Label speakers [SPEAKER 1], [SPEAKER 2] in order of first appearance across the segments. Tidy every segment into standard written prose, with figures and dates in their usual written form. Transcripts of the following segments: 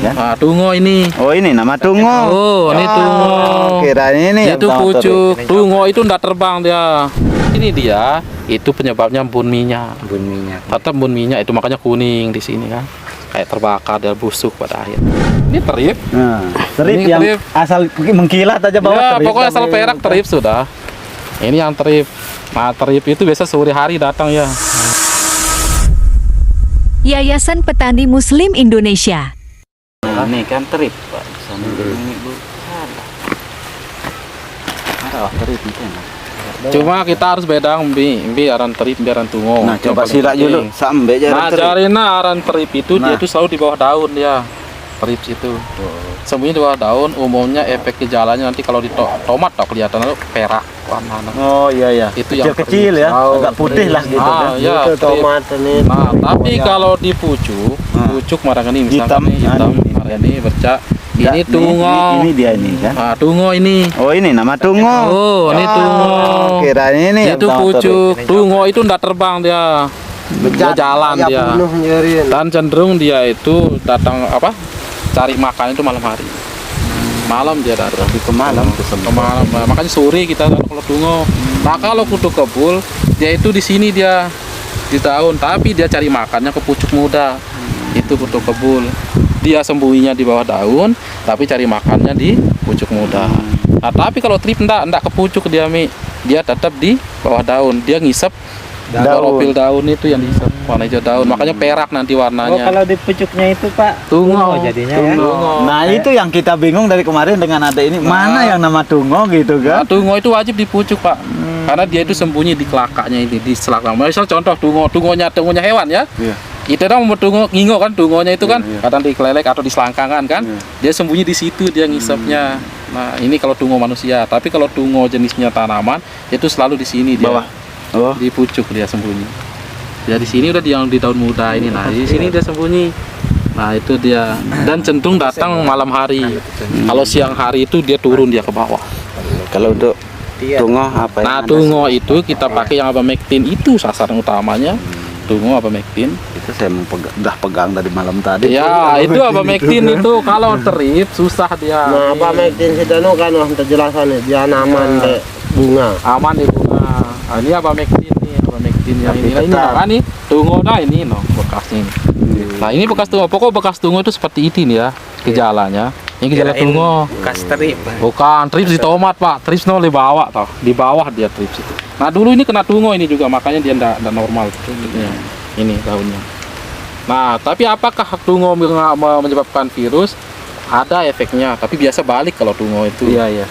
[SPEAKER 1] kan?
[SPEAKER 2] Nah, tungo ini.
[SPEAKER 1] Oh, ini nama tungo.
[SPEAKER 2] Oh, ini tungo.
[SPEAKER 1] Kirain ini
[SPEAKER 2] Itu pucuk. Tungo itu ndak terbang dia. Ini dia. Itu penyebabnya embun minyak.
[SPEAKER 3] Embun minyak.
[SPEAKER 2] Tetap embun minyak itu makanya kuning di sini kan. Kayak terbakar dan busuk pada akhir. Ini terip.
[SPEAKER 1] Nah, terip
[SPEAKER 2] Ini
[SPEAKER 1] yang
[SPEAKER 2] terip.
[SPEAKER 1] asal mengkilat aja bawah
[SPEAKER 2] Ya,
[SPEAKER 1] terip.
[SPEAKER 2] pokoknya asal perak terip sudah. Ini yang terip. Nah, terip itu biasa sore hari datang ya.
[SPEAKER 4] Yayasan Petani Muslim Indonesia.
[SPEAKER 1] Nah, ini kan terip, Pak. Sana ini Bu. Ada terip itu.
[SPEAKER 2] Cuma kita harus bedang mbi aran terip, mbi aran tungo.
[SPEAKER 1] Nah,
[SPEAKER 2] Yang
[SPEAKER 1] coba
[SPEAKER 2] paling
[SPEAKER 1] sirak
[SPEAKER 2] penting.
[SPEAKER 1] dulu sampai aja
[SPEAKER 2] Nah,
[SPEAKER 1] terip.
[SPEAKER 2] carina aran terip itu dia
[SPEAKER 1] Nah.
[SPEAKER 2] itu selalu di bawah daun dia. Terip itu. Sembunyi di bawah daun, umumnya efek gejalanya nanti kalau di tomat tak kelihatan lalu perak warna.
[SPEAKER 1] Oh iya ya.
[SPEAKER 2] Itu yang
[SPEAKER 1] Kecil-kecil ya,
[SPEAKER 2] terip.
[SPEAKER 1] agak putih lah gitu kan.
[SPEAKER 2] Ya,
[SPEAKER 3] Itu tomat ini.
[SPEAKER 2] Nah, tapi kalau di pucuk, pucuk marang ini
[SPEAKER 1] Hitam,
[SPEAKER 2] misalkan nih, hitam,
[SPEAKER 1] ini.
[SPEAKER 2] marang ini bercak.
[SPEAKER 1] Enggak,
[SPEAKER 2] Ini tungo.
[SPEAKER 1] Ini dia ini kan.
[SPEAKER 2] Nah, tungo ini.
[SPEAKER 1] Oh, ini nama tungo.
[SPEAKER 2] Oh, ini tungo.
[SPEAKER 1] Kirain ini
[SPEAKER 2] Itu
[SPEAKER 1] yang
[SPEAKER 2] pucuk. Tungo itu ndak terbang dia. Dia jalan dia.
[SPEAKER 3] Bunuh nyerin.
[SPEAKER 2] Dan cenderung dia itu datang apa? Cari makan itu malam hari. Malam dia datang.
[SPEAKER 1] ke malam ke
[SPEAKER 2] Ke malam. Nah, makanya sore kita datang kalau tungo. Nah, kalau kutu kebul, dia itu di sini dia di daun, tapi dia cari makannya ke pucuk muda. Itu kutu kebul. Dia sembunyinya di bawah daun, tapi cari makannya di pucuk muda. Nah, tapi kalau trip enggak ke pucuk dia dia tetap di bawah daun. Dia ngisep klorofil daun itu yang dihisap warna hijau daun. Makanya perak nanti
[SPEAKER 3] Oh,
[SPEAKER 2] warnanya.
[SPEAKER 3] kalau di pucuknya itu Pak,
[SPEAKER 2] Tungo.
[SPEAKER 3] jadinya
[SPEAKER 2] Tungo.
[SPEAKER 3] ya.
[SPEAKER 1] Nah, itu yang kita bingung dari kemarin dengan ada ini. Mana yang nama tungo gitu
[SPEAKER 2] Nah,
[SPEAKER 1] kan?
[SPEAKER 2] tungo itu wajib di pucuk, Pak. Karena dia itu sembunyi di kelakanya ini, di selak. Misal contoh tungonya hewan ya.
[SPEAKER 1] Iya.
[SPEAKER 2] Itu kan mau tungo ngingo kan tungonya itu kan
[SPEAKER 1] Iya.
[SPEAKER 2] kadang di kelelek atau di selangkangan kan.
[SPEAKER 1] Iya.
[SPEAKER 2] Dia sembunyi di situ dia ngisapnya. Nah, ini kalau tungo manusia, tapi kalau tungo jenisnya tanaman itu selalu di sini dia.
[SPEAKER 1] Bawah. Oh.
[SPEAKER 2] Di pucuk dia sembunyi. Ya di sini udah yang di daun muda ini. Nah, di sini dia sembunyi. Nah, itu dia. Dan cenderung datang malam hari. Kalau siang hari itu dia turun dia ke bawah.
[SPEAKER 1] Kalau untuk tungo apa
[SPEAKER 2] Nah,
[SPEAKER 1] yang
[SPEAKER 2] tungo itu kita pakai yang abamectin itu sasaran utamanya. Tungo abamectin.
[SPEAKER 1] itu saya udah pegang dari malam tadi.
[SPEAKER 2] Ya, itu abamectin itu kalau terip susah dia.
[SPEAKER 3] Nah, Pak Mekin Sidano kan wah penjelasan nih, dia aman deh bunga.
[SPEAKER 2] Aman di bunga. Nah, ini abamectin nih, abamectin yang ini. Nah, ini
[SPEAKER 3] tetap.
[SPEAKER 2] nah, nih tungo dah ini no bekasnya ini. Nah, ini bekas tungo. Pokok bekas tungo itu seperti itu nih ya gejalanya. Ini gejala tungo.
[SPEAKER 3] Bekas terip.
[SPEAKER 2] Bukan, trips di tomat, Pak. Trips no di bawah toh. Di bawah dia trips itu. Nah, dulu ini kena tungo ini juga, makanya dia enggak normal bentuknya. Ini daunnya. Nah, tapi apakah tungo menyebabkan virus? Ada efeknya, tapi biasa balik kalau tungo itu.
[SPEAKER 1] Iya, iya.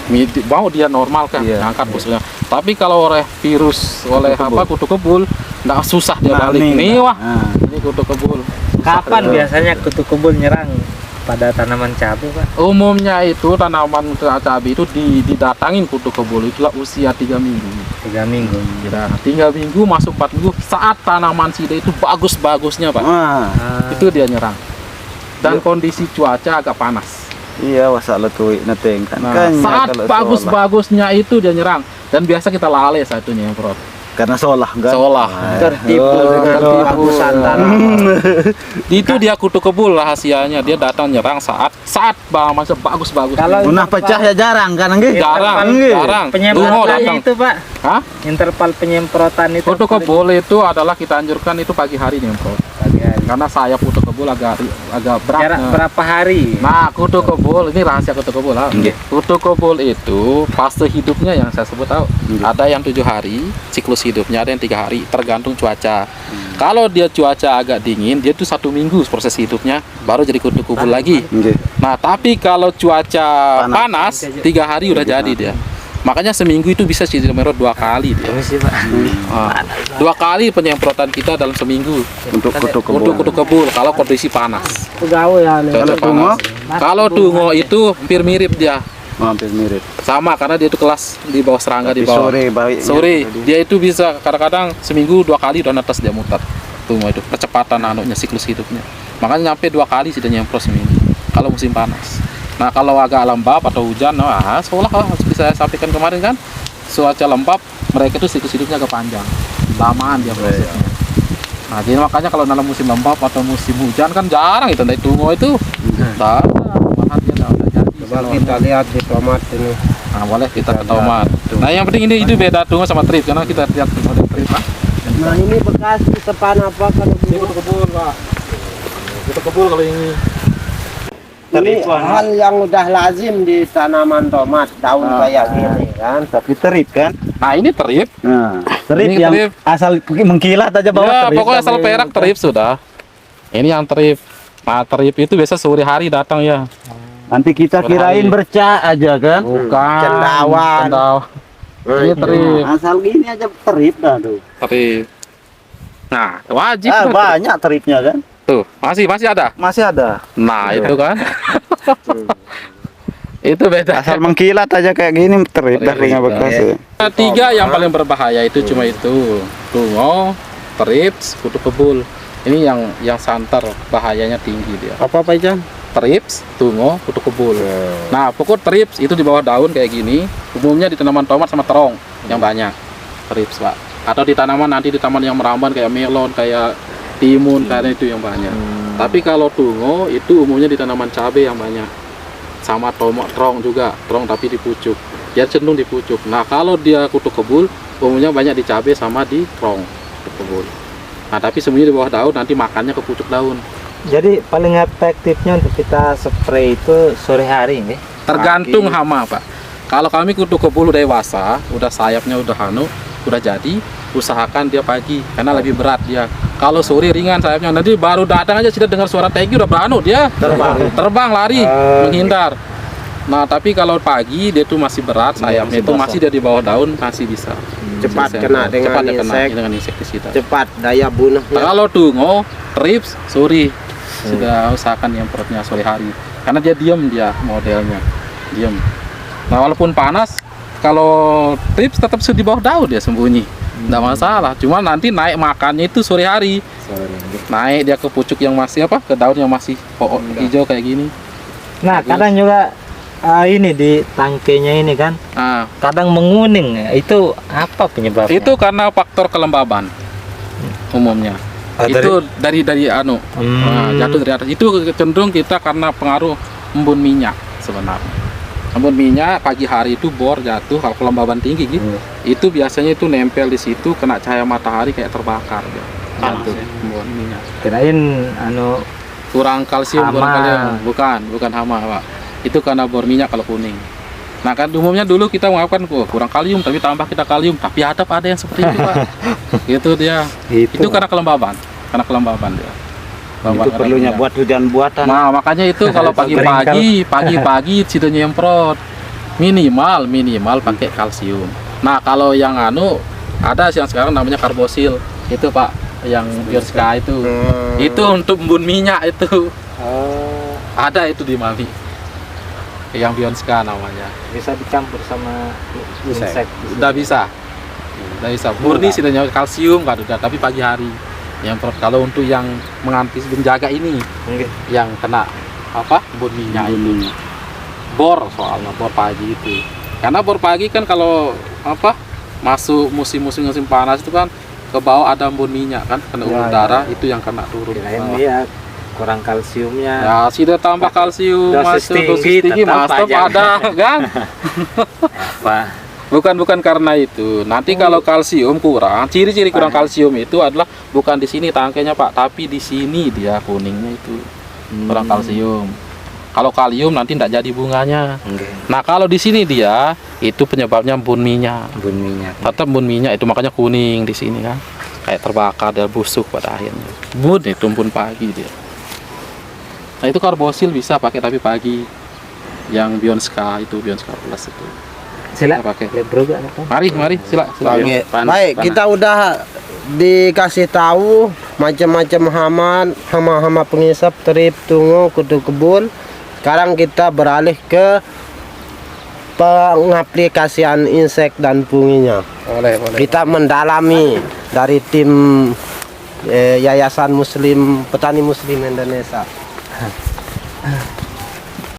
[SPEAKER 2] Mau dia normal kan,
[SPEAKER 1] Iya.
[SPEAKER 2] ngangkat khususnya. Tapi kalau oleh virus, oleh kutu kebul, enggak susah dia
[SPEAKER 1] Nah,
[SPEAKER 2] balik. Nih, wah.
[SPEAKER 1] Nah.
[SPEAKER 2] Ini kutu kebul.
[SPEAKER 3] Kapan biasanya kutu kebul nyerang pada tanaman cabai, Pak?
[SPEAKER 2] Umumnya itu tanaman cabai itu didatangin kutu kebul itulah usia 3 minggu.
[SPEAKER 3] 3 minggu.
[SPEAKER 2] Kira 3 minggu masuk 4 minggu saat tanaman sida itu bagus-bagusnya, Pak.
[SPEAKER 1] Wah,
[SPEAKER 2] Itu dia nyerang. Dan kondisi cuaca agak panas.
[SPEAKER 1] iya wasa letui neteng kan.
[SPEAKER 2] Nah,
[SPEAKER 1] Kan
[SPEAKER 2] saat
[SPEAKER 1] kalau
[SPEAKER 2] bagus-bagusnya itu dia nyerang. Dan biasa kita lale satunya yang perut.
[SPEAKER 1] solah. Karena solah kan.
[SPEAKER 2] Solah.
[SPEAKER 3] Tertipu dengan
[SPEAKER 2] tertipu.
[SPEAKER 3] bagusan tanaman.
[SPEAKER 2] Itu dia kutu kebul rahasianya. Dia datang nyerang saat masa bagus-bagus.
[SPEAKER 3] Kalau
[SPEAKER 1] Punah pecah ya jarang kan nggih?
[SPEAKER 2] Jarang,
[SPEAKER 1] Nggih.
[SPEAKER 2] jarang. Tungo
[SPEAKER 3] Penyemprotannya
[SPEAKER 2] datang.
[SPEAKER 3] itu, Pak.
[SPEAKER 2] Hah?
[SPEAKER 3] Interval penyemprotan itu
[SPEAKER 2] Kutu kebul itu adalah kita anjurkan itu pagi hari nyemprot.
[SPEAKER 3] pagi hari.
[SPEAKER 2] Karena sayap kutu kebul agak berat.
[SPEAKER 3] Jarak berapa hari?
[SPEAKER 2] Nah, kutu kebul ini rahasia kutu kebul.
[SPEAKER 1] Nggih.
[SPEAKER 2] Kutu kebul itu fase hidupnya yang saya sebut tahu. Ada yang 7 hari siklus hidupnya, ada yang 3 hari tergantung cuaca. Kalau dia cuaca agak dingin, dia itu 1 minggu proses hidupnya, baru jadi kutu kebul lagi.
[SPEAKER 1] Nggih.
[SPEAKER 2] Nah, tapi kalau cuaca
[SPEAKER 1] Panas.
[SPEAKER 2] panas 3 hari udah jadi dia. Makanya seminggu itu bisa disemprot 2 kali dia.
[SPEAKER 3] Permisi, Pak.
[SPEAKER 2] Ah, 2 kali penyemprotan kita dalam seminggu
[SPEAKER 1] Untuk kutu kebul.
[SPEAKER 2] untuk kutu kebul kalau kondisi panas.
[SPEAKER 3] Pegawai ya nih.
[SPEAKER 2] Cuaca
[SPEAKER 1] tungo?
[SPEAKER 2] panas. Kalau tungo itu hampir mirip dia.
[SPEAKER 1] Hampir mirip.
[SPEAKER 2] Sama karena dia itu kelas di bawah serangga di
[SPEAKER 1] Tapi
[SPEAKER 2] bawah.
[SPEAKER 1] sore baik.
[SPEAKER 2] Sore dia itu bisa kadang-kadang seminggu 2 kali udah netes dia mutat. Tungo itu kecepatan anunya siklus hidupnya. Makanya nyampe 2 kali sudah nyemprot seminggu kalau musim panas. Nah, kalau agak lembab atau hujan, wah, seolah bisa saya sampaikan kemarin kan, cuaca lembab mereka itu siklus hidupnya agak panjang, lamaan dia prosesnya. Nah, jadi makanya kalau dalam musim lembab atau musim hujan kan jarang itu dari tungo itu Tak ada, bahan dia udah jadi.
[SPEAKER 5] Coba kita lihat di tomat ini.
[SPEAKER 2] Nah, boleh kita ke tomat. Nah, yang penting ini beda tungo sama trip karena kita lihat model trip, Pak.
[SPEAKER 5] Nah ini bekas disepan apa kalau
[SPEAKER 2] Ini kutu kebul, Pak. Kutu kebul kalau ini.
[SPEAKER 5] ini hal yang udah lazim di tanaman tomat daun kayak gini kan.
[SPEAKER 1] Tapi terip kan?
[SPEAKER 2] Nah, ini trip.
[SPEAKER 1] Nah, terip
[SPEAKER 2] Ini
[SPEAKER 1] yang
[SPEAKER 2] terip.
[SPEAKER 1] asal mengkilat aja bawah
[SPEAKER 2] Ya,
[SPEAKER 1] terip.
[SPEAKER 2] pokoknya asal perak trip sudah. Ini yang trip. Nah, trip itu biasa sore hari datang ya.
[SPEAKER 1] Nanti kita
[SPEAKER 2] Sore
[SPEAKER 1] kirain
[SPEAKER 2] hari.
[SPEAKER 1] bercak aja kan?
[SPEAKER 2] Bukan.
[SPEAKER 5] Cendawan.
[SPEAKER 2] Ini trip.
[SPEAKER 1] Asal gini aja terip dah tuh.
[SPEAKER 2] Trip. Nah, wajib.
[SPEAKER 1] Ah,
[SPEAKER 2] tuh.
[SPEAKER 1] banyak teripnya kan?
[SPEAKER 2] Tuh, masih ada.
[SPEAKER 1] Masih ada.
[SPEAKER 2] Nah, itu kan. Itu beda.
[SPEAKER 1] Asal mengkilat aja kayak gini terip dah
[SPEAKER 2] Terip,
[SPEAKER 1] punya bekas.
[SPEAKER 2] ya. Tiga yang paling berbahaya itu cuma itu. Tungo, trips, kutu kebul. Ini yang santer, bahayanya tinggi dia.
[SPEAKER 5] Apa Ijan?
[SPEAKER 2] Trips, tungo, kutu kebul. Nah, pokok trips itu di bawah daun kayak gini, umumnya di tanaman tomat sama terong yang banyak. Trips, Pak. Atau di tanaman nanti di taman yang meramban kayak melon, kayak timun, karena itu yang banyak. Tapi kalau tungo itu umumnya di tanaman cabai yang banyak. Sama tomat, terong juga, terong tapi di pucuk. Dia cenderung di pucuk. Nah, kalau dia kutu kebul, umumnya banyak di cabai sama di terong, kutu kebul. Nah, tapi semuanya di bawah daun, nanti makannya ke pucuk daun.
[SPEAKER 3] Jadi paling efektifnya untuk kita spray itu sore hari nih.
[SPEAKER 2] Tergantung hama, Pak. Kalau kami kutu kebul dewasa, udah sayapnya udah udah jadi, usahakan dia pagi karena lebih berat dia. Kalau sore ringan sayapnya, nanti baru datang aja sudah dengar suara tegi udah dia terbang lari menghindar. Nah, tapi kalau pagi dia tuh masih berat sayapnya itu masih dia di bawah daun masih bisa.
[SPEAKER 5] Cepat kena dengan
[SPEAKER 2] Cepat dia kena
[SPEAKER 5] insek.
[SPEAKER 2] dengan insektisida.
[SPEAKER 5] Cepat daya bunuhnya.
[SPEAKER 2] Kalau tungo, trips, sore sudah usahakan yang perutnya sore hari karena dia diam dia modelnya diam. Nah, walaupun panas kalau trips tetap di bawah daun dia sembunyi nggak masalah, cuma nanti naik makannya itu sore hari, naik dia ke pucuk yang masih ke daun yang masih hijau kayak gini.
[SPEAKER 3] Nah, kadang juga ini di tangkainya ini kan
[SPEAKER 2] Nah,
[SPEAKER 3] kadang menguning. Itu apa penyebabnya?
[SPEAKER 2] itu karena faktor kelembaban umumnya. Itu dari nah, jatuh dari atas. Itu cenderung kita karena pengaruh embun minyak sebenarnya. Embun minyak pagi hari itu bor jatuh kalau kelembaban tinggi gitu. Itu biasanya itu nempel di situ kena cahaya matahari kayak terbakar ya. Jatuh embun minyak.
[SPEAKER 3] Kirain
[SPEAKER 2] Kurang kalsium,
[SPEAKER 3] Hama.
[SPEAKER 2] kurang kalium. Bukan hama, Pak. Itu karena bor minyak kalau kuning. Nah, kan umumnya dulu kita mengatakan kurang kalium tapi tambah kita kalium, tapi ada yang seperti itu, Pak. Itu dia. Itu karena kelembaban dia.
[SPEAKER 1] Itu perlunya buat hujan buatan.
[SPEAKER 2] Nah, makanya itu kalau pagi-pagi situ nyemprot. Minimal pakai kalsium. Nah, kalau yang ada yang sekarang namanya karbosil. Itu, Pak, yang Bioska itu. Itu untuk embun minyak itu. Ada itu di Mami. Yang Bionska namanya.
[SPEAKER 3] bisa dicampur sama insek.
[SPEAKER 2] Udah bisa. Murni sidanya kalsium kan udah, tapi pagi hari. Yang kalau untuk yang menjaga ini, yang kena embun minyak itu. Bor soalnya bor pagi itu. Karena bor pagi kan kalau masuk musim panas itu kan ke bawah ada embun minyak kan, kena udara itu yang kena turun.
[SPEAKER 3] Kirain dia kurang kalsiumnya.
[SPEAKER 2] Ya, sudah tambah kalsium
[SPEAKER 3] Dosis
[SPEAKER 2] masuk
[SPEAKER 3] tinggi, tetap
[SPEAKER 2] tetap
[SPEAKER 3] aja.
[SPEAKER 2] ada kan?
[SPEAKER 3] Apa?
[SPEAKER 2] Bukan karena itu. Nanti kalau kalsium kurang, ciri-ciri kurang kalsium itu adalah bukan di sini tangkainya, Pak, tapi di sini dia kuningnya itu kurang kalsium. Kalau kalium nanti tidak jadi bunganya. Nah, kalau di sini dia itu penyebabnya embun minyak. Tetap embun minyak itu makanya kuning di sini kan. Kayak terbakar dan busuk pada akhirnya. Embun itu embun pagi dia. Nah, itu karbosil bisa pakai tapi pagi. Yang Bionska itu Bionska Plus itu.
[SPEAKER 3] Sila
[SPEAKER 2] Pakai.
[SPEAKER 3] lebroga apa?
[SPEAKER 2] Mari sila.
[SPEAKER 5] Oke. Baik, kita udah dikasih tahu macam-macam hama pengisap, terip, tungo, kutu kebul. Sekarang kita beralih ke pengaplikasian insek dan funginya.
[SPEAKER 2] Boleh.
[SPEAKER 5] Kita mendalami dari tim Yayasan Petani Muslim Indonesia.